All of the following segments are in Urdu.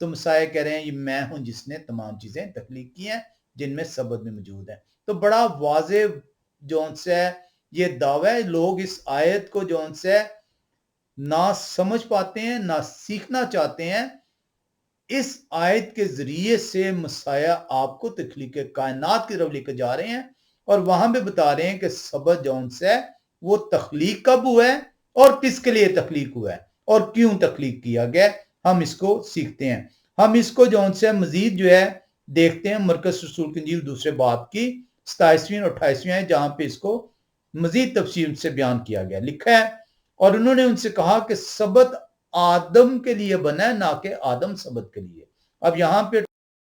تو مسائح کہہ رہے ہیں یہ میں ہوں جس نے تمام چیزیں تخلیق کی ہیں جن میں سبت بھی موجود ہے. تو بڑا واضح جون سے یہ دعویٰ ہے. لوگ اس آیت کو جون سے نہ سمجھ پاتے ہیں نہ سیکھنا چاہتے ہیں. اس آیت کے ذریعے سے مسیح آپ کو تخلیق کائنات کی طرف لے کے جا رہے ہیں اور وہاں پہ بتا رہے ہیں کہ سبت جون سے وہ تخلیق کب ہوا ہے اور کس کے لیے تخلیق ہوا ہے اور کیوں تخلیق کیا گیا. ہم اس کو سیکھتے ہیں. ہم اس کو جون سے مزید جو ہے دیکھتے ہیں مرکز رسول کی انجیل دوسرے باب کی 27ویں اور 28ویں آیت جہاں پہ اس کو مزید تفصیل سے بیان کیا گیا. لکھا ہے اور انہوں نے ان سے کہا کہ سبت آدم کے لیے بنا ہے نہ کہ آدم سبت کے لیے. اب یہاں پہ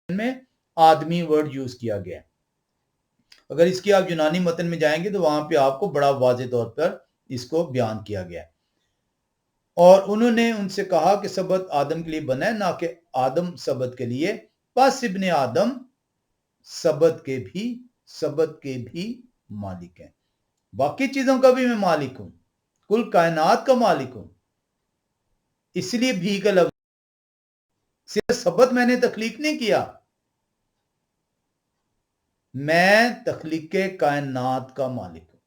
میں آدمی ورڈ یوز کیا گیا ہے. اگر اس کی آپ یونانی متن میں جائیں گے تو وہاں پہ آپ کو بڑا واضح طور پر اس کو بیان کیا گیا ہے. اور انہوں نے ان سے کہا کہ سبت آدم کے لیے بنا ہے نہ کہ آدم سبت کے لیے. پس ابن آدم سبت کے بھی مالک ہیں. باقی چیزوں کا بھی میں مالک ہوں. کل کائنات کا مالک ہوں. اس لیے بھی کا لفظ صرف سبت میں نے تخلیق نہیں کیا. میں تخلیق کائنات کا مالک ہوں.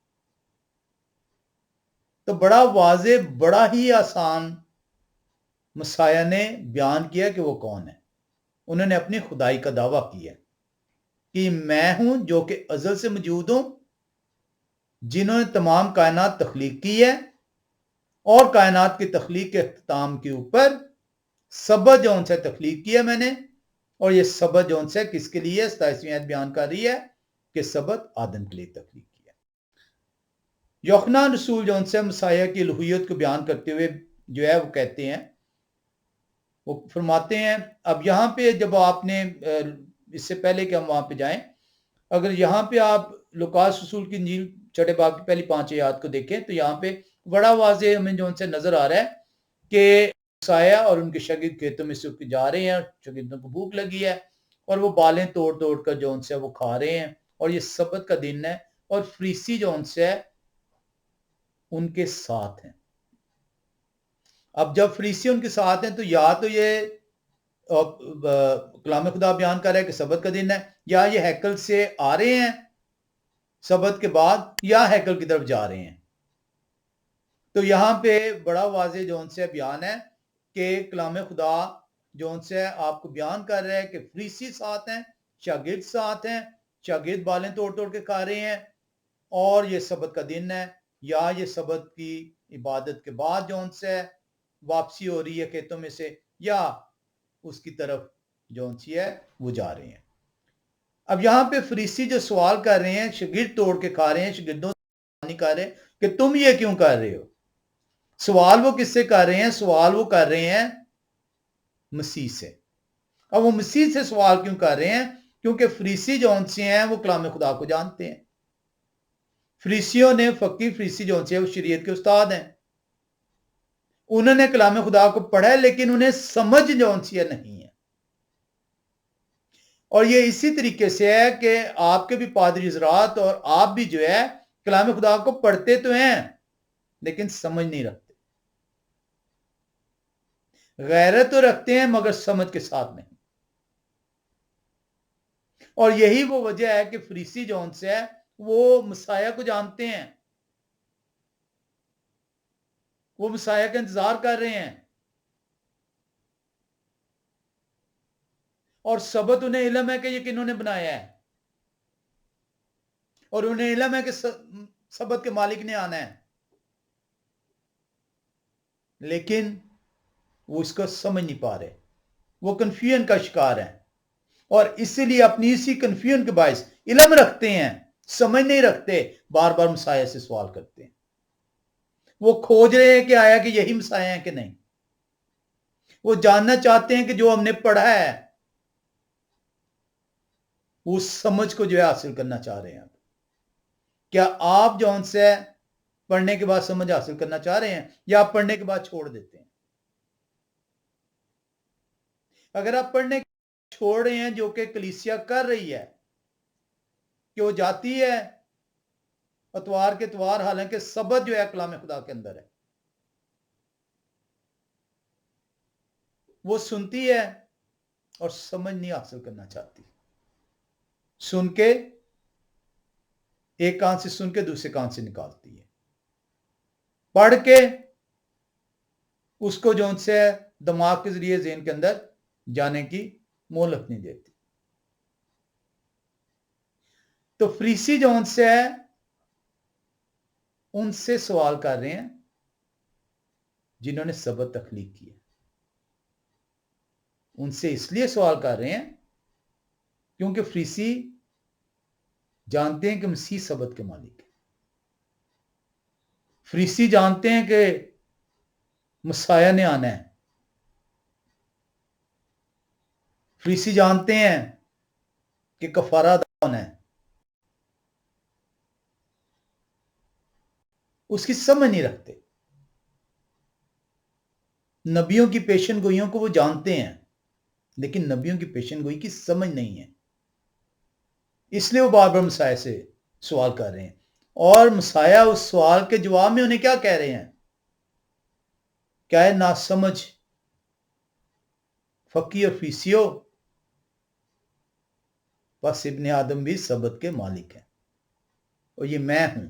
تو بڑا واضح بڑا ہی آسان مسیح نے بیان کیا کہ وہ کون ہے. انہوں نے اپنی خدائی کا دعویٰ کیا کہ میں ہوں جو کہ ازل سے موجود ہوں جنہوں نے تمام کائنات تخلیق کی ہے اور کائنات کی تخلیق کے اختتام کے اوپر سبت جون سے تخلیق کیا میں نے. اور یہ سبت جون سے کس کے لیے 27ویں آیت بیان کر رہی ہے کہ سبت آدم کے لیے تخلیق کیا. یوحنا رسول جون سے مسیح کی الوہیت کو بیان کرتے ہوئے جو ہے وہ کہتے ہیں وہ فرماتے ہیں. اب یہاں پہ جب آپ نے اس سے پہلے کہ ہم وہاں پہ جائیں اگر یہاں پہ آپ لوکاس رسول کی انجیل چھٹے باب کی پہلی 5 آیات کو دیکھیں تو یہاں پہ بڑا واضح ہمیں جو ان سے نظر آ رہا ہے کہ مسیح اور ان کے شاگرد کھیتوں میں سے جا رہے ہیں. شاگردوں کو بھوک لگی ہے اور وہ بالیں توڑ توڑ کر جو ان سے وہ کھا رہے ہیں اور یہ سبت کا دن ہے اور فریسی جو ان سے ان کے ساتھ ہیں. اب جب فریسی ان کے ساتھ ہیں تو یا تو یہ کلام خدا بیان کر رہا ہے کہ سبت کا دن ہے یا یہ ہیکل سے آ رہے ہیں سبت کے بعد یا ہیکل کی طرف جا رہے ہیں. تو یہاں پہ بڑا واضح جو ان سے بیان ہے کہ کلام خدا جو ان سے آپ کو بیان کر رہا ہے کہ فریسی ساتھ ہیں شاگرد ساتھ ہیں شاگرد بالیں توڑ توڑ کے کھا رہے ہیں اور یہ سبت کا دن ہے یا یہ سبت کی عبادت کے بعد جو ان سے واپسی ہو رہی ہے کھیتوں میں سے یا اس کی طرف جو ان سی ہے وہ جا رہے ہیں. اب یہاں پہ فریسی جو سوال کر رہے ہیں شاگرد توڑ کے کھا رہے ہیں شاگردوں نہیں کر رہے کہ تم یہ کیوں کر رہے ہو. سوال وہ کس سے کر رہے ہیں؟ سوال وہ کر رہے ہیں مسیح سے. اب وہ مسیح سے سوال کیوں کر رہے ہیں؟ کیونکہ فریسی جو ان سے ہیں وہ کلام خدا کو جانتے ہیں. فریسیوں نے فقی فریسی جو ان سے وہ شریعت کے استاد ہیں. انہوں نے کلام خدا کو پڑھا ہے لیکن انہیں سمجھ جو ان سے نہیں ہے. اور یہ اسی طریقے سے ہے کہ آپ کے بھی پادری حضرات اور آپ بھی جو ہے کلام خدا کو پڑھتے تو ہیں لیکن سمجھ نہیں رکھتے. غیرت تو رکھتے ہیں مگر سمجھ کے ساتھ نہیں. اور یہی وہ وجہ ہے کہ فریسی جو ان سے ہے وہ مسیح کو جانتے ہیں وہ مسیح کا انتظار کر رہے ہیں اور سبت انہیں علم ہے کہ یہ کنہوں نے بنایا ہے اور انہیں علم ہے کہ سبت کے مالک نے آنا ہے لیکن وہ اس کو سمجھ نہیں پا رہے. وہ کنفیوژن کا شکار ہیں اور اسی لیے اپنی اسی کنفیوژن کے باعث علم رکھتے ہیں سمجھ نہیں رکھتے بار بار مسیح سے سوال کرتے ہیں. وہ کھوج رہے ہیں کہ آیا کہ یہی مسیح ہیں کہ نہیں. وہ جاننا چاہتے ہیں کہ جو ہم نے پڑھا ہے وہ سمجھ کو جو ہے حاصل کرنا چاہ رہے ہیں. کیا آپ جو ان سے پڑھنے کے بعد سمجھ حاصل کرنا چاہ رہے ہیں یا آپ پڑھنے کے بعد چھوڑ دیتے ہیں؟ اگر آپ پڑھنے چھوڑ رہے ہیں جو کہ کلیسیا کر رہی ہے کہ وہ جاتی ہے اتوار کے اتوار حالانکہ سبت جو ہے کلام خدا کے اندر ہے وہ سنتی ہے اور سمجھ نہیں حاصل کرنا چاہتی. سن کے ایک کان سے سن کے دوسرے کان سے نکالتی ہے, پڑھ کے اس کو جو ان سے دماغ کے ذریعے ذہن کے اندر جانے کی مہلت نہیں دیتی. تو فریسی جو ان سے ہے ان سے سوال کر رہے ہیں جنہوں نے سبت تخلیق کیا. ان سے اس لیے سوال کر رہے ہیں کیونکہ فریسی جانتے ہیں کہ مسیح سبت کے مالک ہے. فریسی جانتے ہیں کہ مسیح نے آنا ہے. فریسی جانتے ہیں کہ کفارہ ادا ہونا ہے. اس کی سمجھ نہیں رکھتے. نبیوں کی پیشن گوئیوں کو وہ جانتے ہیں لیکن نبیوں کی پیشن گوئی کی سمجھ نہیں ہے. اس لیے وہ بار بار مسیح سے سوال کر رہے ہیں, اور مسیح اس سوال کے جواب میں انہیں کیا کہہ رہے ہیں؟ کیا ہے ناسمجھ فقی اور فریسیو, بس ابن آدم بھی سبت کے مالک ہیں اور یہ میں ہوں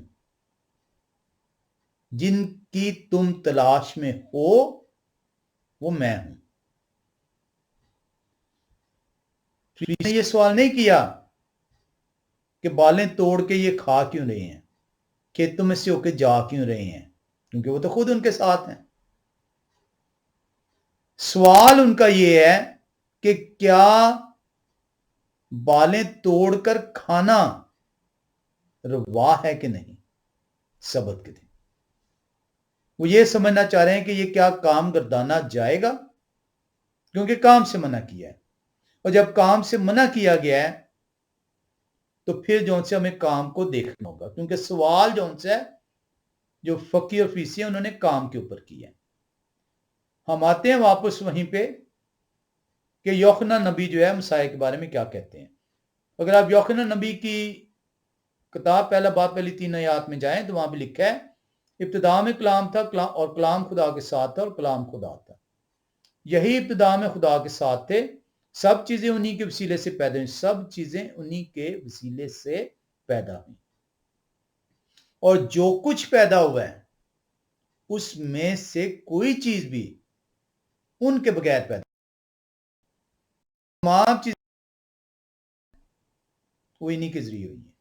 جن کی تم تلاش میں ہو وہ میں ہوں. نے یہ سوال نہیں کیا کہ بالیں توڑ کے یہ کھا کیوں رہے ہیں, کھیتوں میں سے ہو کے جا کیوں رہے ہیں, کیونکہ وہ تو خود ان کے ساتھ ہیں. سوال ان کا یہ ہے کہ کیا بالیں توڑ کر کھانا روا ہے کہ نہیں سبت کے دن. وہ یہ سمجھنا چاہ رہے ہیں کہ یہ کیا کام گردانا جائے گا, کیونکہ کام سے منع کیا ہے, اور جب کام سے منع کیا گیا ہے تو پھر جو سے ہمیں کام کو دیکھنا ہوگا, کیونکہ سوال جو سے جو فقی اور فریسی ہیں انہوں نے کام کے اوپر کیا ہے. ہم آتے ہیں واپس وہیں پہ کہ یوحنا نبی جو ہے مسیح کے بارے میں کیا کہتے ہیں. اگر آپ یوحنا نبی کی کتاب پہلا باب پہلی 3 آیات میں جائیں تو وہاں پہ لکھا ہے ابتدا میں کلام تھا اور کلام خدا کے ساتھ تھا اور کلام خدا تھا. یہی ابتدا میں خدا کے ساتھ تھے, سب چیزیں انہی کے وسیلے سے پیدا ہوئی, سب چیزیں انہی کے وسیلے سے پیدا ہوئی, اور جو کچھ پیدا ہوا ہے اس میں سے کوئی چیز بھی ان کے بغیر پیدا, تمام چیزیں وہ انہی کے ذریعے ہوئی ہیں.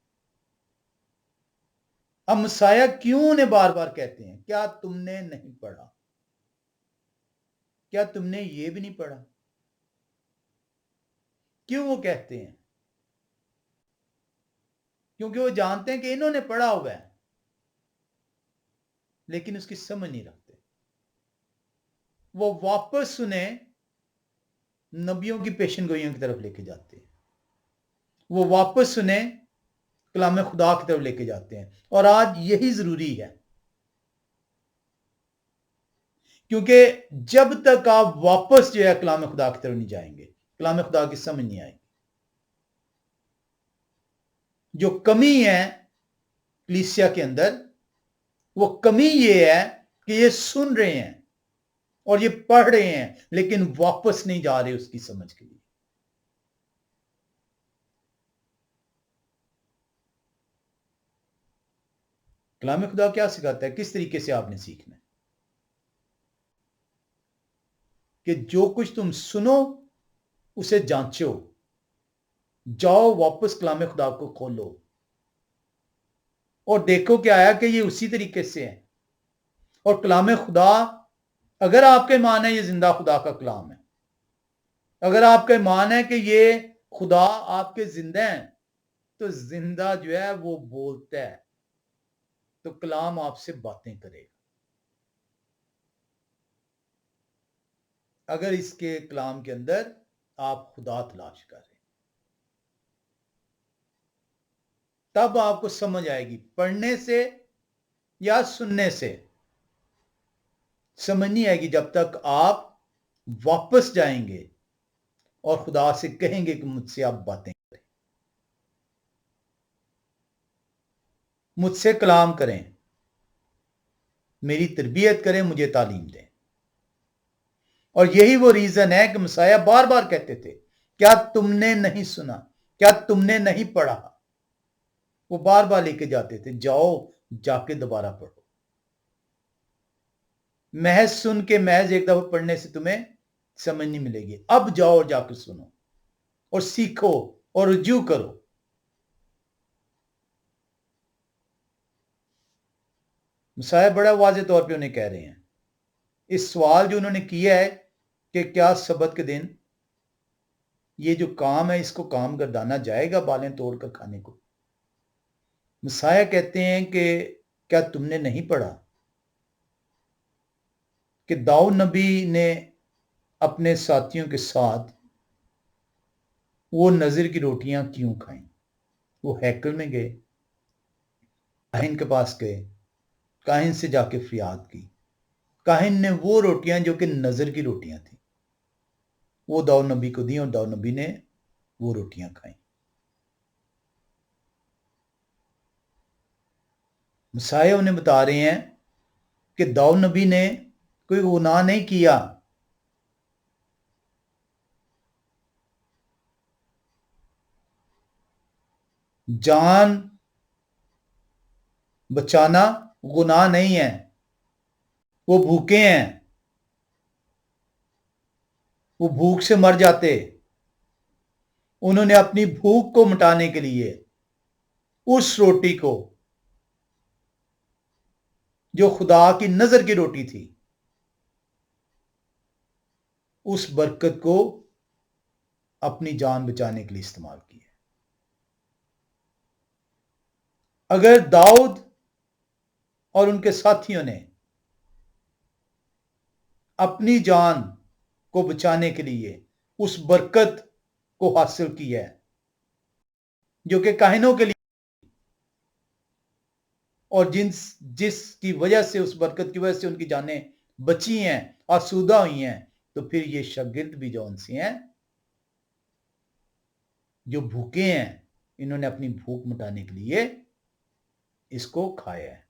اب مسیح کیوں انہیں بار بار کہتے ہیں کیا تم نے نہیں پڑھا, کیا تم نے یہ بھی نہیں پڑھا؟ کیوں وہ کہتے ہیں؟ کیونکہ وہ جانتے ہیں کہ انہوں نے پڑھا ہوا ہے لیکن اس کی سمجھ نہیں رکھتے. وہ واپس انہیں نبیوں کی پیشن گوئیوں کی طرف لے کے جاتے ہیں, وہ واپس انہیں کلام خدا کی طرف لے کے جاتے ہیں, اور آج یہی ضروری ہے, کیونکہ جب تک آپ واپس جو ہے کلام خدا کی طرف نہیں جائیں گے کلام خدا کی سمجھ نہیں آئے گی. جو کمی ہے کلیسیا کے اندر وہ کمی یہ ہے کہ یہ سن رہے ہیں اور یہ پڑھ رہے ہیں لیکن واپس نہیں جا رہے اس کی سمجھ کے لیے. کلام خدا کیا سکھاتا ہے, کس طریقے سے آپ نے سیکھنا ہے کہ جو کچھ تم سنو اسے جانچو, جاؤ واپس کلام خدا کو کھولو اور دیکھو کیا آیا کہ یہ اسی طریقے سے ہے. اور کلام خدا اگر آپ کا ایمان ہے یہ زندہ خدا کا کلام ہے, اگر آپ کا ایمان ہے کہ یہ خدا آپ کے زندہ ہیں تو زندہ جو ہے وہ بولتا ہے, تو کلام آپ سے باتیں کرے گا. اگر اس کے کلام کے اندر آپ خدا تلاش کر رہے ہیں تب آپ کو سمجھ آئے گی. پڑھنے سے یا سننے سے سمجھ نہیں آئے گی جب تک آپ واپس جائیں گے اور خدا سے کہیں گے کہ مجھ سے آپ باتیں کریں, مجھ سے کلام کریں, میری تربیت کریں, مجھے تعلیم دیں. اور یہی وہ ریزن ہے کہ مسیح بار بار کہتے تھے کیا تم نے نہیں سنا؟ کیا تم نے نہیں پڑھا؟ وہ بار بار لے کے جاتے تھے، جاؤ جا کے دوبارہ پڑھو۔ محض سن کے محض ایک دفعہ پڑھنے سے تمہیں سمجھ نہیں ملے گی، اب جاؤ اور جا کے سنو اور سیکھو اور رجوع کرو۔ مسیح بڑا واضح طور پہ انہیں کہہ رہے ہیں، اس سوال جو انہوں نے کیا ہے کہ کیا سبت کے دن یہ جو کام ہے اس کو کام گردانا جائے گا بالیں توڑ کر کھانے کو؟ مسیح کہتے ہیں کہ کیا تم نے نہیں پڑھا کہ داؤد نبی نے اپنے ساتھیوں کے ساتھ وہ نذر کی روٹیاں کیوں کھائیں؟ وہ ہیکل میں گئے، کاہن کے پاس گئے، کاہن سے جا کے فریاد کی، کاہن نے وہ روٹیاں جو کہ نذر کی روٹیاں تھیں وہ داؤد نبی کو دی اور داؤد نبی نے وہ روٹیاں کھائیں۔ مسیح انہیں بتا رہے ہیں کہ داؤد نبی نے کوئی گناہ نہیں کیا، جان بچانا گناہ نہیں ہے، وہ بھوکے ہیں، وہ بھوک سے مر جاتے، انہوں نے اپنی بھوک کو مٹانے کے لیے اس روٹی کو جو خدا کی نظر کی روٹی تھی اس برکت کو اپنی جان بچانے کے لیے استعمال کیا۔ اگر داؤد اور ان کے ساتھیوں نے اپنی جان کو بچانے کے لیے اس برکت کو حاصل کیا ہے جو کہ کاہنوں کے لیے اور جس کی وجہ سے اس برکت کی وجہ سے ان کی جانیں بچی ہیں، آسودہ ہوئی ہیں، تو پھر یہ شاگرد بھی جو ان سے ہیں جو بھوکے ہیں، انہوں نے اپنی بھوک مٹانے کے لیے اس کو کھایا ہے۔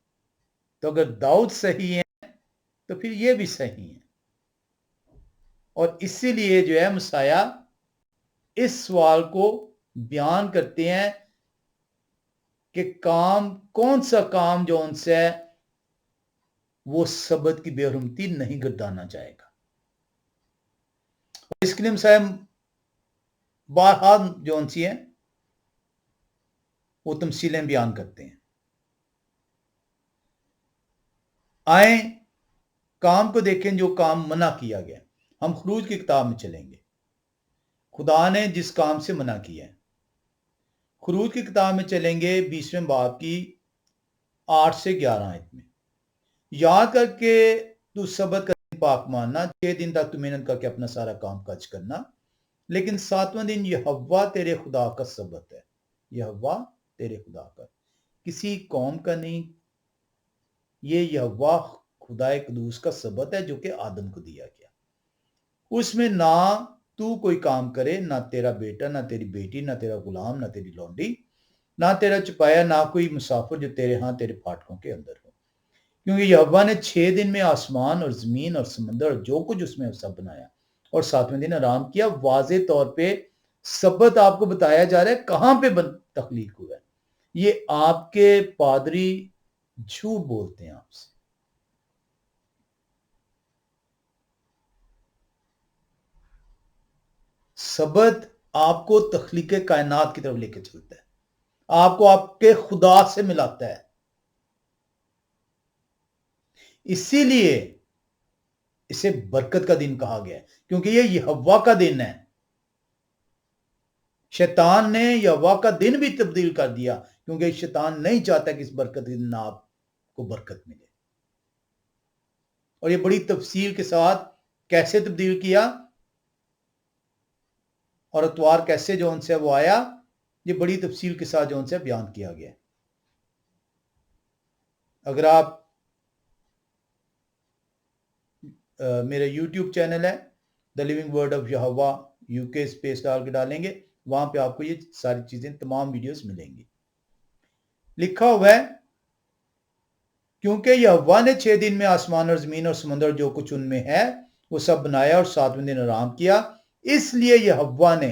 تو اگر داؤد صحیح ہے تو پھر یہ بھی صحیح ہے، اور اسی لیے جو ہے مسیح اس سوال کو بیان کرتے ہیں کہ کام کون سا کام جو ان سے ہے وہ سبت کی بے حرمتی نہیں گردانا جائے گا۔ اس کے لیے مسیح بارہا جو ان سی ہیں وہ تمثیلیں بیان کرتے ہیں۔ آئیں کام کو دیکھیں جو کام منع کیا گیا۔ ہم خروج کی کتاب میں چلیں گے، خدا نے جس کام سے منع کیا ہے۔ خروج کی کتاب میں چلیں گے 20ویں باب کی 8 سے 11 آیت میں۔ یاد کر کے تو سبت کا دن پاک ماننا، 6 دن تک تو محنت کر کے اپنا سارا کام کاج کرنا، لیکن 7واں دن یہوہ تیرے خدا کا سبت ہے۔ یہوہ تیرے خدا کا، کسی قوم کا نہیں، یہ یہوہ خدا قدوس کا سبت ہے جو کہ آدم کو دیا گیا۔ اس میں نہ تو کوئی کام کرے، نہ تیرا بیٹا، نہ تیری بیٹی، نہ تیرا غلام، نہ تیری لونڈی، نہ تیرا چپایا، نہ کوئی مسافر جو تیرے ہاں تیرے پھاٹکوں کے اندر ہو، کیونکہ یہوہ نے 6 دن میں آسمان اور زمین اور سمندر اور جو کچھ اس میں سب بنایا اور 7ویں دن آرام کیا۔ واضح طور پہ سبت آپ کو بتایا جا رہا ہے کہاں پہ تخلیق ہوا ہے۔ یہ آپ کے پادری جھوٹ بولتے ہیں آپ سے۔ سبت آپ کو تخلیق کائنات کی طرف لے کے چلتا ہے، آپ کو آپ کے خدا سے ملاتا ہے۔ اسی لیے اسے برکت کا دن کہا گیا ہے، کیونکہ یہ یہوہ کا دن ہے۔ شیطان نے یہوہ کا دن بھی تبدیل کر دیا، کیونکہ شیطان نہیں چاہتا کہ اس برکت کے دن آپ کو برکت ملے۔ اور یہ بڑی تفصیل کے ساتھ کیسے تبدیل کیا اور اتوار کیسے جو ان سے وہ آیا، یہ بڑی تفصیل کے ساتھ جو ان سے بیان کیا گیا۔ اگر آپ میرا یوٹیوب چینل ہے the living word of Jehovah UK space ڈال کے ڈالیں گے، وہاں پہ آپ کو یہ ساری چیزیں تمام ویڈیوز ملیں گی۔ لکھا ہوا ہے کیونکہ یہوہ نے 6 دن میں آسمان اور زمین اور سمندر جو کچھ ان میں ہے وہ سب بنایا اور 7ویں دن آرام کیا، اس لیے یہوہ نے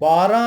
12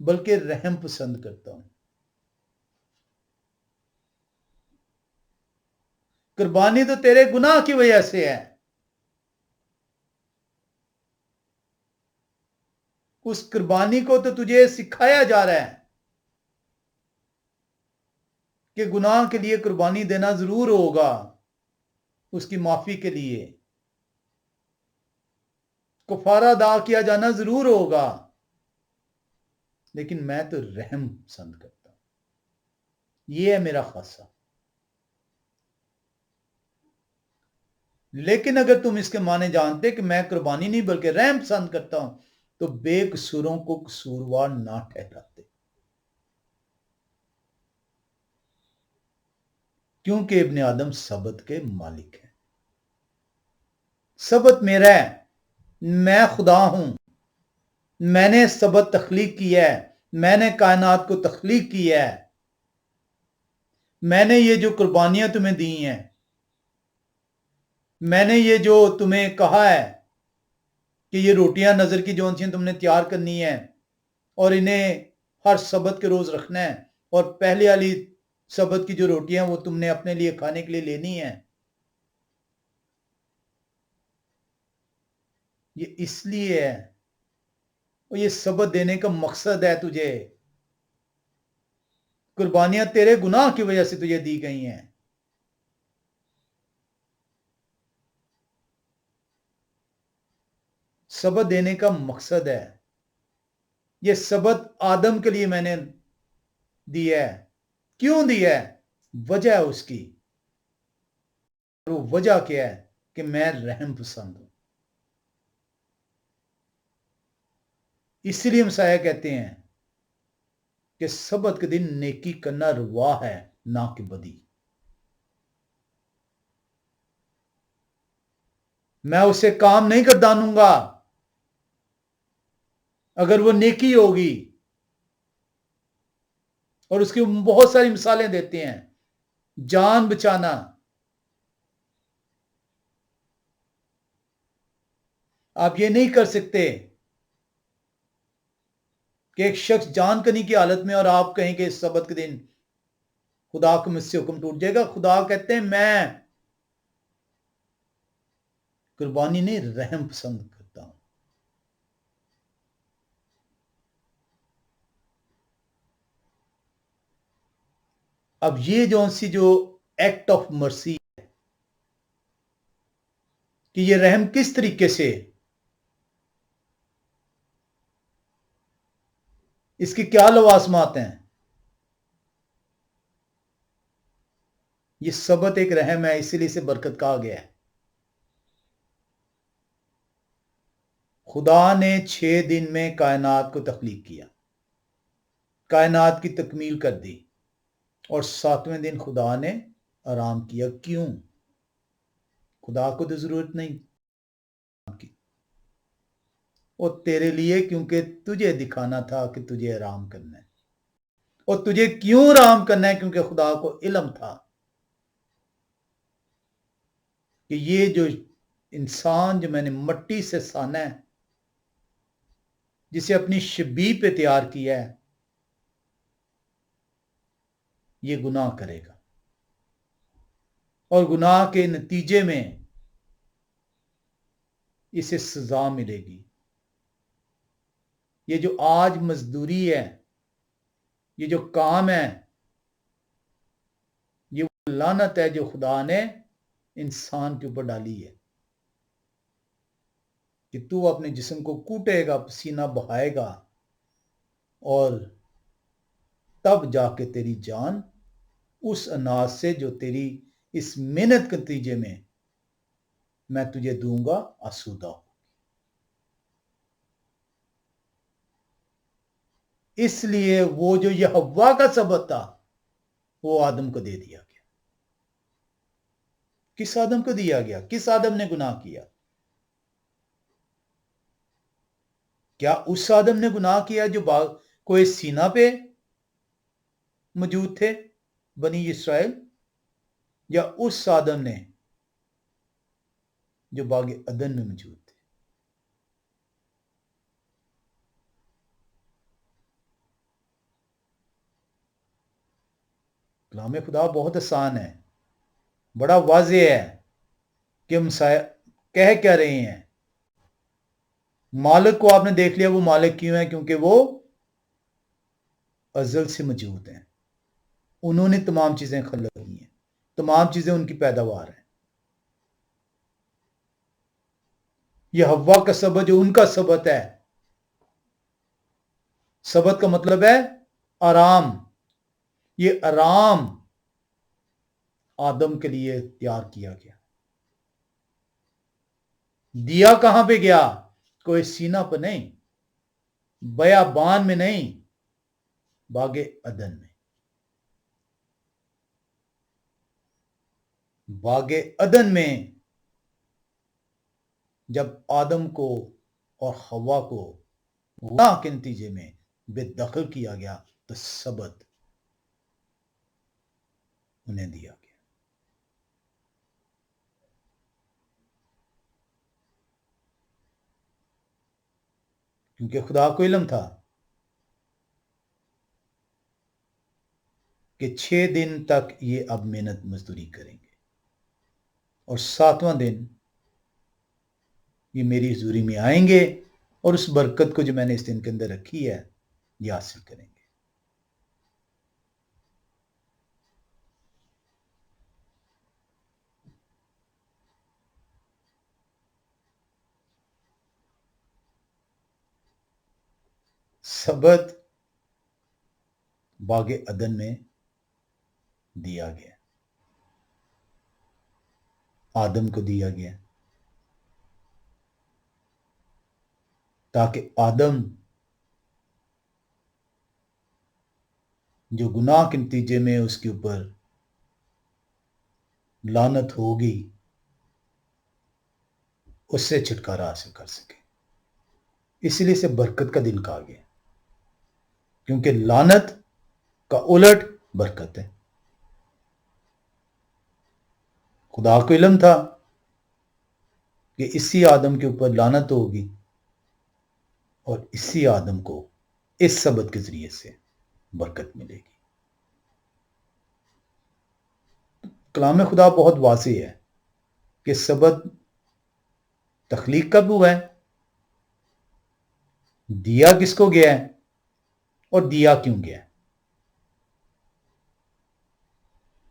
بلکہ رحم پسند کرتا ہوں۔ قربانی تو تیرے گناہ کی وجہ سے ہے، اس قربانی کو تو تجھے سکھایا جا رہا ہے کہ گناہ کے لیے قربانی دینا ضرور ہوگا، اس کی معافی کے لیے کفارہ ادا کیا جانا ضرور ہوگا، لیکن میں تو رحم پسند کرتا ہوں، یہ ہے میرا خاصہ۔ لیکن اگر تم اس کے معنی جانتے کہ میں قربانی نہیں بلکہ رحم پسند کرتا ہوں تو بے قصوروں کو قصوروار نہ ٹھہراتے، کیونکہ ابن آدم سبت کے مالک ہیں۔ سبت میرا ہے، میں خدا ہوں، میں نے سبت تخلیق کیا ہے، میں نے کائنات کو تخلیق کیا ہے، میں نے یہ جو قربانیاں تمہیں دی ہیں، میں نے یہ جو تمہیں کہا ہے کہ یہ روٹیاں نظر کی جو تم نے تیار کرنی ہے اور انہیں ہر سبت کے روز رکھنا ہے، اور پہلے والی سبت کی جو روٹیاں وہ تم نے اپنے لیے کھانے کے لیے لینی ہے، یہ اس لیے ہے، اور یہ سبت دینے کا مقصد ہے تجھے۔ قربانیاں تیرے گناہ کی وجہ سے تجھے دی گئی ہیں۔ سبت دینے کا مقصد ہے، یہ سبت آدم کے لیے میں نے دیا ہے۔ کیوں دیا ہے؟ وجہ ہے اس کی، وہ وجہ کیا ہے کہ میں رحم پسند ہوں۔ اس لیے مسیح کہتے ہیں کہ سبت کے دن نیکی کرنا روا ہے، نہ کہ بدی۔ میں اسے کام نہیں گردانوں گا اگر وہ نیکی ہوگی، اور اس کی بہت ساری مثالیں دیتے ہیں۔ جان بچانا، آپ یہ نہیں کر سکتے کہ ایک شخص جان کنی کی حالت میں اور آپ کہیں کہ اس سبت کے دن خدا کو مجھ سے حکم ٹوٹ جائے گا۔ خدا کہتے ہیں میں قربانی نہیں رحم پسند کرتا ہوں۔ اب یہ جو ایکٹ آف مرسی ہے کہ یہ رحم کس طریقے سے، اس کی کیا لوازمات ہیں؟ یہ سبت ایک رحم ہے، اسی لیے اسے برکت کہا گیا ہے۔ خدا نے 6 دن میں کائنات کو تخلیق کیا، کائنات کی تکمیل کر دی، اور 7ویں دن خدا نے آرام کیا۔ کیوں؟ خدا کو تو ضرورت نہیں کی، اور تیرے لیے، کیونکہ تجھے دکھانا تھا کہ تجھے آرام کرنا ہے۔ اور تجھے کیوں آرام کرنا ہے؟ کیونکہ خدا کو علم تھا کہ یہ جو انسان جو میں نے مٹی سے سانا ہے، جسے اپنی شبیہ پہ تیار کیا ہے، یہ گناہ کرے گا، اور گناہ کے نتیجے میں اسے سزا ملے گی۔ یہ جو آج مزدوری ہے، یہ جو کام ہے، یہ وہ لعنت ہے جو خدا نے انسان کے اوپر ڈالی ہے کہ تو اپنے جسم کو کوٹے گا، پسینہ بہائے گا، اور تب جا کے تیری جان اس اناج سے جو تیری اس محنت کے نتیجے میں تجھے دوں گا آسودہ ہو۔ اس لیے وہ جو یہ حوا کا سبت تھا وہ آدم کو دے دیا گیا۔ کس آدم کو دیا گیا؟ کس آدم نے گناہ کیا؟ کیا اس آدم نے گناہ کیا جو کوئی سینا پہ موجود تھے بنی اسرائیل، یا اس آدم نے جو باغ عدن میں موجود تھے؟ کلام خدا بہت آسان ہے، بڑا واضح ہے کہ ہم کہہ کیا رہے ہیں۔ مالک کو آپ نے دیکھ لیا، وہ مالک کیوں ہے؟ کیونکہ وہ ازل سے موجود ہیں، انہوں نے تمام چیزیں خلق کی ہیں، تمام چیزیں ان کی پیداوار ہیں۔ یہ ہوا کا سبت جو ان کا سبت ہے، سبت کا مطلب ہے آرام، یہ آرام آدم کے لیے تیار کیا گیا۔ دیا کہاں پہ گیا؟ کوئی سینا پہ نہیں، بیابان میں نہیں، باغ عدن میں۔ باغ عدن میں جب آدم کو اور حوا کو گناہ کے نتیجے میں بے دخل کیا گیا تو سبت انہیں دیا گیا۔ کیونکہ خدا کو علم تھا کہ 6 دن تک یہ اب محنت مزدوری کریں گے اور 7واں دن یہ میری حضوری میں آئیں گے اور اس برکت کو جو میں نے اس دن کے اندر رکھی ہے یہ حاصل کریں گے۔ سبت باغ عدن میں دیا گیا، آدم کو دیا گیا تاکہ آدم جو گناہ کے نتیجے میں اس کے اوپر لعنت ہوگی اس سے چھٹکارا حاصل کر سکے۔ اسی لیے اسے برکت کا دن کہا گیا، کیونکہ لعنت کا الٹ برکت ہے۔ خدا کو علم تھا کہ اسی آدم کے اوپر لعنت ہوگی اور اسی آدم کو اس سبت کے ذریعے سے برکت ملے گی۔ کلام خدا بہت واضح ہے کہ سبت تخلیق کب ہوا ہے، دیا کس کو گیا ہے اور دیا کیوں گیا ہے۔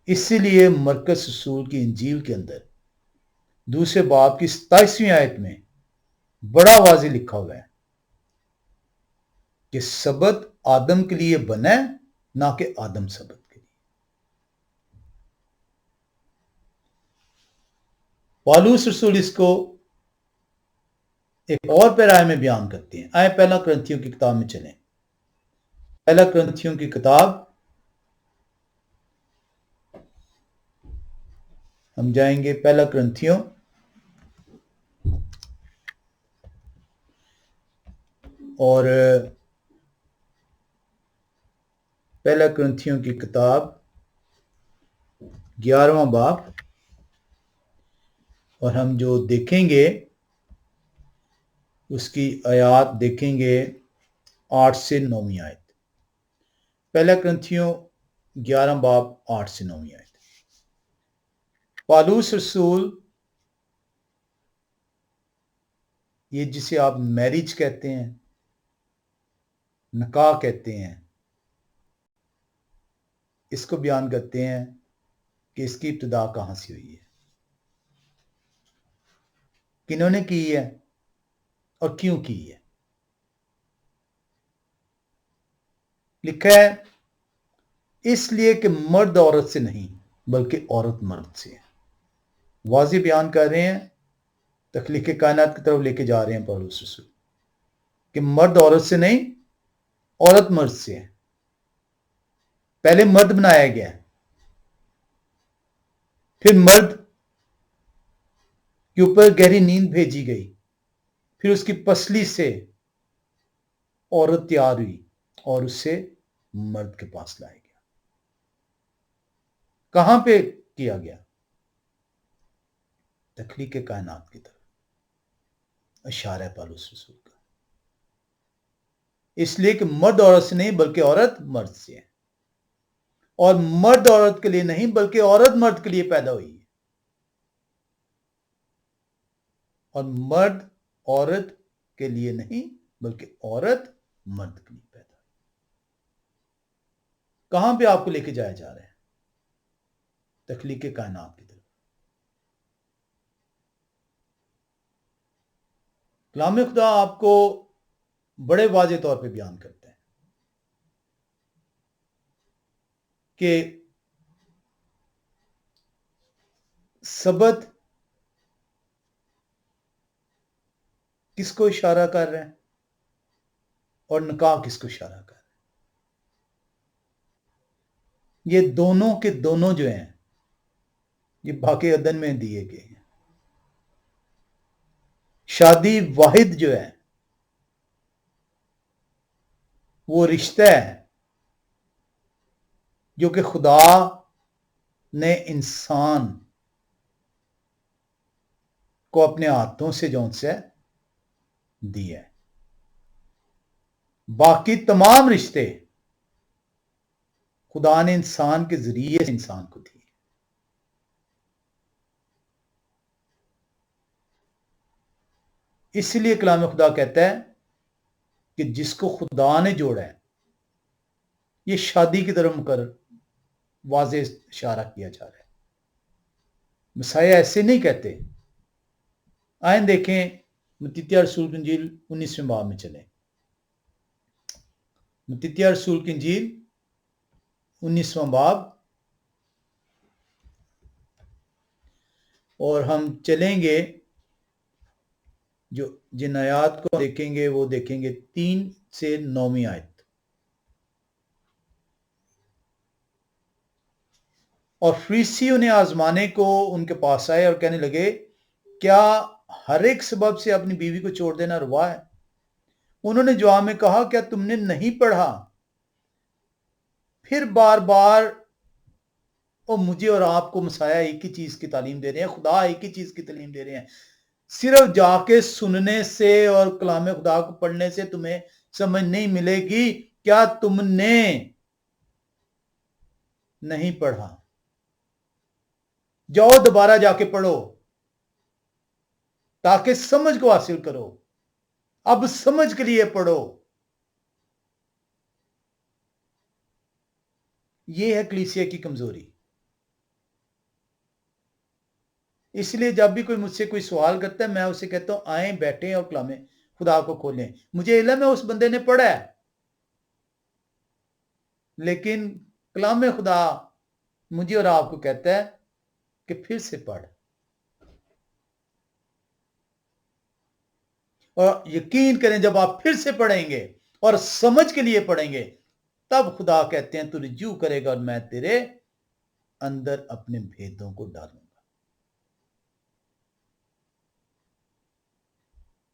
اسی لیے مرکز رسول کی انجیل کے اندر دوسرے باب کی 27ویں آیت میں بڑا واضح لکھا ہوا ہے کہ سبت آدم کے لیے بنا ہے، نہ کہ آدم سبت کے لیے۔ پالوس رسول اس کو ایک اور پیرائے میں بیان کرتے ہیں۔ آئے پہلا کرنتھیوں کی کتاب میں چلیں، پہلا کرنتھیوں کی کتاب ہم جائیں گے، پہلا کرنتھیوں اور پہلا کرنتھیوں کی کتاب 11واں باب، اور ہم جو دیکھیں گے اس کی آیات دیکھیں گے 8 سے 9 آیت۔ پہلا کرنتھیوں 11 باب 8 سے 9 آیت۔ پالوس رسول، یہ جسے آپ میرج کہتے ہیں، نکاح کہتے ہیں، اس کو بیان کرتے ہیں کہ اس کی ابتدا کہاں سے ہوئی ہے، کنہوں نے کی ہے اور کیوں کی ہے۔ لکھا ہے اس لیے کہ مرد عورت سے نہیں بلکہ عورت مرد سے ہے۔ واضح بیان کر رہے ہیں، تخلیق کائنات کی طرف لے کے جا رہے ہیں پالوس رسول کہ مرد عورت سے نہیں، عورت مرد سے ہے۔ پہلے مرد بنایا گیا، پھر مرد کے اوپر گہری نیند بھیجی گئی، پھر اس کی پسلی سے عورت تیار ہوئی اور اس سے مرد کے پاس لایا گیا۔ کہاں پہ کیا گیا؟ تخلیق کائنات کی طرف اشارہ ہے پالوس رسول کا۔ اس لیے کہ مرد عورت سے نہیں بلکہ عورت مرد سے ہے۔ اور مرد عورت کے لیے نہیں بلکہ عورت مرد کے لیے پیدا ہوئی ہے، اور مرد عورت کے لیے نہیں بلکہ عورت مرد کے لیے پیدا ہوئی۔ کہاں پہ آپ کو لے کے جایا جا رہا ہے؟ تخلیق کائنات کی طرف۔ کلام خدا آپ کو بڑے واضح طور پہ بیان کرتا ہے کہ سبت کس کو اشارہ کر رہے ہیں اور نکاح کس کو اشارہ کر رہے ہیں۔ یہ دونوں کے دونوں جو ہیں یہ باقی عدن میں دیے گئے ہیں۔ شادی واحد جو ہے وہ رشتہ ہے جو کہ خدا نے انسان کو اپنے ہاتھوں سے جو سے دیا ہے۔ باقی تمام رشتے خدا نے انسان کے ذریعے سے انسان کو دیے۔ اس لیے کلام خدا کہتا ہے کہ جس کو خدا نے جوڑا ہے، یہ شادی کی طرف مقرر واضح اشارہ کیا جا رہا ہے۔ مسیح ایسے نہیں کہتے۔ آئیں دیکھیں متیتیہ رسول کی انجیل 19ویں باب میں چلیں۔ متیتیہ رسول کی انجیل 19واں باب، اور ہم چلیں گے جو جن آیات کو دیکھیں گے وہ دیکھیں گے 3 سے 9 آیت۔ اور فریسی انہیں آزمانے کو ان کے پاس آئے اور کہنے لگے، کیا ہر ایک سبب سے اپنی بیوی کو چھوڑ دینا روا ہے؟ انہوں نے جواب میں کہا، کیا تم نے نہیں پڑھا؟ پھر بار بار اور مجھے اور آپ کو مسیح ایک ہی چیز کی تعلیم دے رہے ہیں، خدا ایک ہی چیز کی تعلیم دے رہے ہیں۔ صرف جا کے سننے سے اور کلام خدا کو پڑھنے سے تمہیں سمجھ نہیں ملے گی۔ کیا تم نے نہیں پڑھا؟ جاؤ دوبارہ جا کے پڑھو تاکہ سمجھ کو حاصل کرو۔ اب سمجھ کے لیے پڑھو۔ یہ ہے کلیسیا کی کمزوری۔ اس لیے جب بھی کوئی مجھ سے کوئی سوال کرتا ہے میں اسے کہتا ہوں آئیں بیٹھیں اور کلام خدا کو کھولیں۔ مجھے علم ہے اس بندے نے پڑھا ہے، لیکن کلام خدا مجھے اور آپ کو کہتا ہے کہ پھر سے پڑھ، اور یقین کریں جب آپ پھر سے پڑھیں گے اور سمجھ کے لیے پڑھیں گے تب خدا کہتے ہیں تو رجوع کرے گا اور میں تیرے اندر اپنے بھیدوں کو ڈالوں گا۔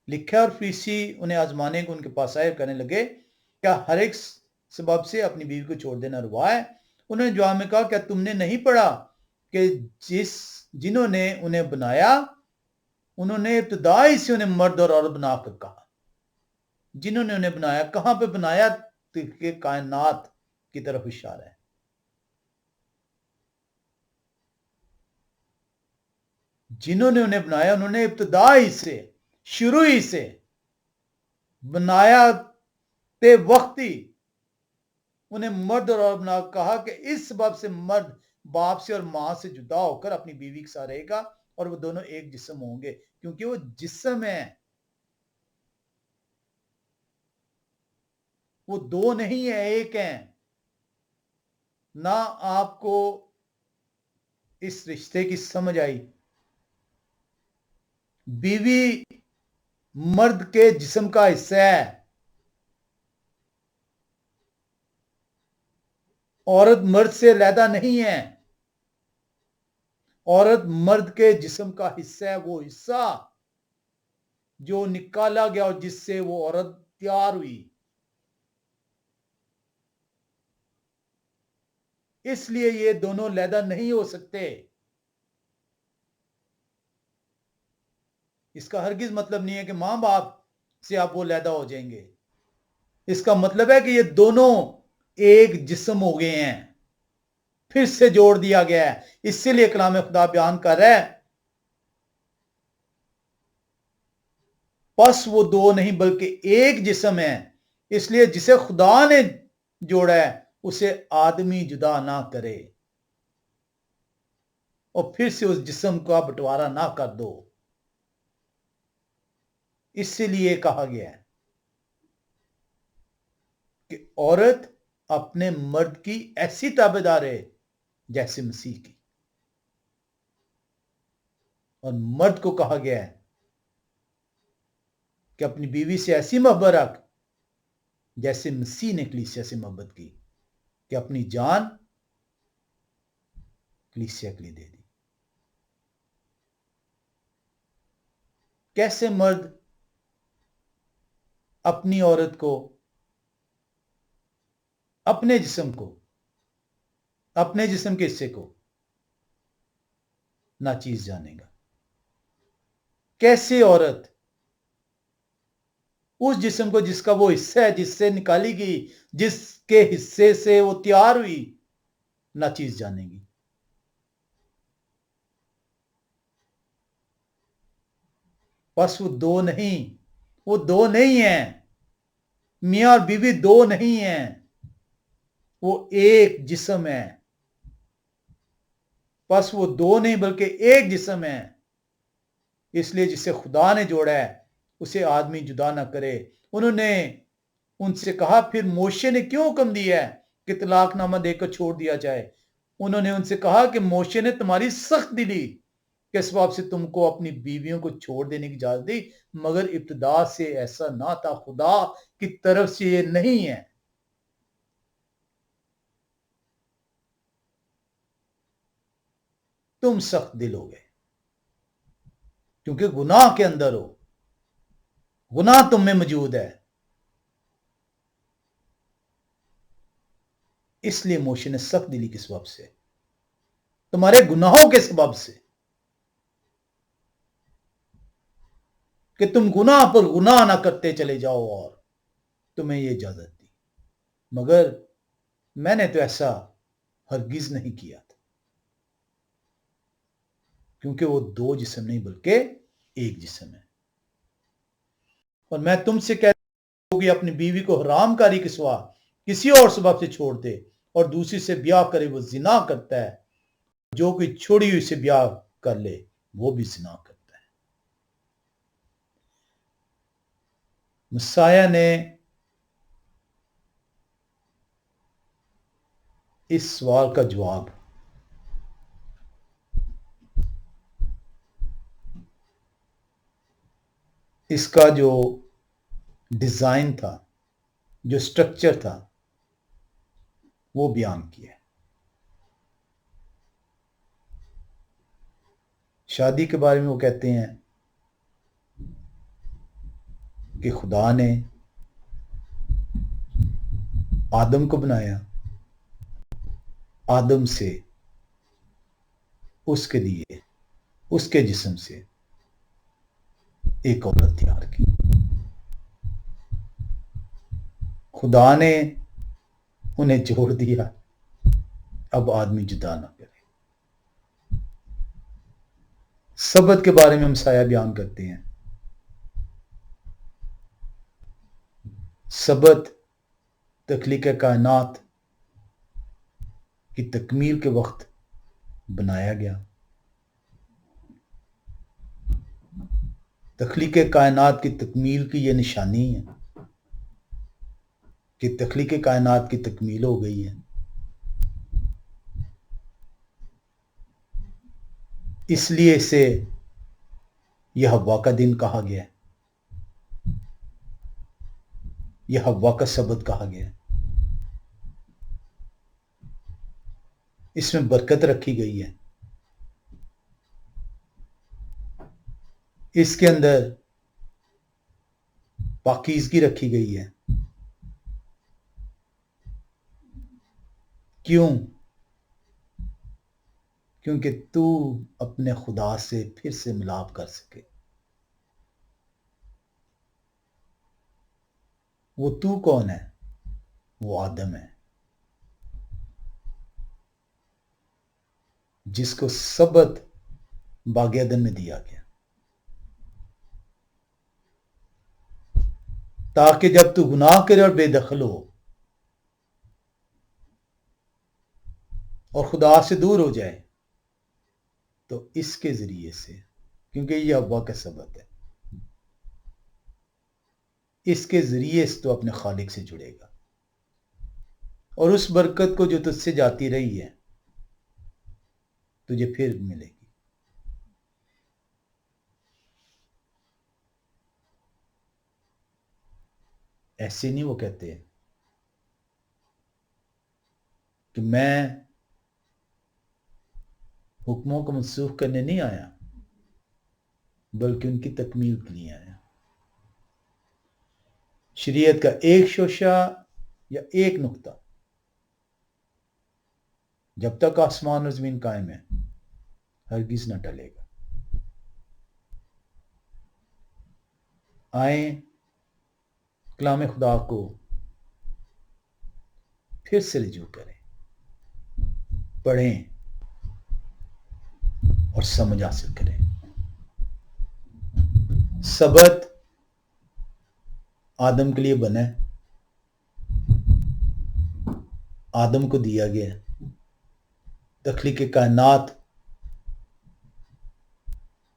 لکھا، اور فریسی انہیں آزمانے کو ان کے پاس آئے اور کہنے لگے، کیا ہر ایک سبب سے اپنی بیوی کو چھوڑ دینا روا ہے؟ انہوں نے جواب میں کہا، کیا تم نے نہیں پڑھا کہ جنہوں نے انہیں بنایا انہوں نے ابتدائی سے انہیں مرد اور عورت بنا کر کہا۔ جنہوں نے انہیں بنایا، کہاں پہ بنایا؟ کہ کائنات کی طرف اشارہ ہے۔ جنہوں نے انہیں بنایا انہوں نے ابتدائی سے، شروع ہی سے بنایا تے وقت ہی انہیں مرد اور عورت بنا کہا کہ اس سبب سے مرد باپ سے اور ماں سے جدا ہو کر اپنی بیوی کے ساتھ رہے گا اور وہ دونوں ایک جسم ہوں گے، کیونکہ وہ جسم ہے، وہ دو نہیں ہے، ایک ہیں۔ نہ آپ کو اس رشتے کی سمجھ آئی۔ بیوی مرد کے جسم کا حصہ ہے، عورت مرد سے علیحدہ نہیں ہے۔ عورت مرد کے جسم کا حصہ ہے، وہ حصہ جو نکالا گیا اور جس سے وہ عورت تیار ہوئی۔ اس لیے یہ دونوں علیحدہ نہیں ہو سکتے۔ اس کا ہرگز مطلب نہیں ہے کہ ماں باپ سے آپ وہ علیحدہ ہو جائیں گے۔ اس کا مطلب ہے کہ یہ دونوں ایک جسم ہو گئے ہیں۔ پھر سے جوڑ دیا گیا ہے. اسی لیے کلام خدا بیان کر رہا ہے پس وہ دو نہیں بلکہ ایک جسم ہے. اس لیے جسے خدا نے جوڑا ہے اسے آدمی جدا نہ کرے اور پھر سے اس جسم کا بٹوارا نہ کر دو. اسی لیے کہا گیا ہے کہ عورت اپنے مرد کی ایسی تابعدار ہے جیسے مسیح کی، اور مرد کو کہا گیا ہے کہ اپنی بیوی سے ایسی محبت رکھ جیسے مسیح نے کلیسیا سے محبت کی کہ اپنی جان کلیسیا کے لیے دے دی. کیسے مرد اپنی عورت کو، اپنے جسم کو، اپنے جسم کے حصے کو ناچیز جانے گا؟ کیسے عورت اس جسم کو جس کا وہ حصہ ہے، جس سے نکالی گئی، جس کے حصے سے وہ تیار ہوئی، ناچیز جانے گی؟ بس وہ دو نہیں ہیں. میاں اور بیوی دو نہیں ہیں، وہ ایک جسم ہے. بس وہ دو نہیں بلکہ ایک جسم ہے. اس لیے جسے خدا نے جوڑا ہے اسے آدمی جدا نہ کرے. انہوں نے ان سے کہا پھر موشے نے کیوں حکم دیا ہے کہ طلاق نامہ دے کر چھوڑ دیا جائے؟ انہوں نے ان سے کہا کہ موشے نے تمہاری سخت دلی کے اسباب سے تم کو اپنی بیویوں کو چھوڑ دینے کی اجازت دی، مگر ابتدا سے ایسا نہ تھا، خدا کی طرف سے یہ نہیں ہے. تم سخت دل ہو گئے کیونکہ گناہ کے اندر ہو، گناہ تم میں موجود ہے. اس لیے موشے نے سخت دلی کے سبب سے، تمہارے گناہوں کے سبب سے، کہ تم گناہ پر گناہ نہ کرتے چلے جاؤ، اور تمہیں یہ اجازت دی. مگر میں نے تو ایسا ہرگز نہیں کیا تھا، کیونکہ وہ دو جسم نہیں بلکہ ایک جسم ہے. اور میں تم سے کہتا ہوں کہ اپنی بیوی کو حرام کاری کے سوا کسی اور سبب سے چھوڑ دے اور دوسری سے بیاہ کرے وہ زنا کرتا ہے. جو کوئی چھوڑی ہوئی سے بیاہ کر لے وہ بھی زنا کرتا ہے. مسیح نے اس سوال کا جواب اس کا جو ڈیزائن تھا، جو سٹرکچر تھا، وہ بیان کیا ہے. شادی کے بارے میں وہ کہتے ہیں کہ خدا نے آدم کو بنایا، آدم سے اس کے لیے اس کے جسم سے ایک عورت تیار کی. خدا نے انہیں جوڑ دیا، اب آدمی جدا نہ کرے. سبت کے بارے میں مسیح بیان کرتے ہیں. سبت تخلیق کائنات کی تکمیل کے وقت بنایا گیا. تخلیق کائنات کی تکمیل کی یہ نشانی ہے کہ تخلیق کائنات کی تکمیل ہو گئی ہے. اس لیے اسے یہ حوا کا دن کہا گیا ہے، یہ حوا کا سبت کہا گیا ہے. اس میں برکت رکھی گئی ہے، اس کے اندر پاکیزگی رکھی گئی ہے. کیوں؟ کیونکہ تو اپنے خدا سے پھر سے ملاپ کر سکے. وہ تو کون ہے؟ وہ آدم ہے. جس کو سبت باغ عدن میں دیا گیا، تاکہ جب تو گناہ کرے اور بے دخل ہو اور خدا سے دور ہو جائے تو اس کے ذریعے سے، کیونکہ یہ حوا کا سبت ہے، اس کے ذریعے سے تو اپنے خالق سے جڑے گا، اور اس برکت کو جو تجھ سے جاتی رہی ہے تجھے پھر ملے گی۔ ایسے نہیں وہ کہتے کہ میں حکموں کو منسوخ کرنے نہیں آیا بلکہ ان کی تکمیل کے لیے آیا۔ شریعت کا ایک شوشہ یا ایک نقطہ جب تک آسمان اور زمین قائم ہے ہرگز نہ ٹلے گا۔ آئیں کلام خدا کو پھر سے رجوع کریں، پڑھیں اور سمجھ حاصل کریں۔ سبت آدم کے لیے بنا ہے، آدم کو دیا گیا ہے، تخلیق کائنات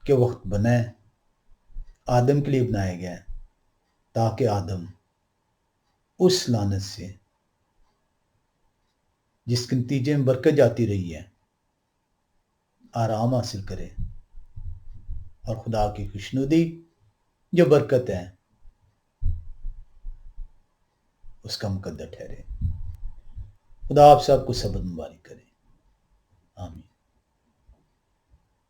کے وقت بنا ہے، آدم کے لیے بنایا گیا ہے تاکہ آدم اس لعنت سے جس کے نتیجے میں برکت جاتی رہی ہے آرام حاصل کرے، اور خدا کی خوشنودی جو برکت ہے اس کا مقدر ٹھہرے۔ خدا آپ سب کو سبت مبارک کرے، آمین۔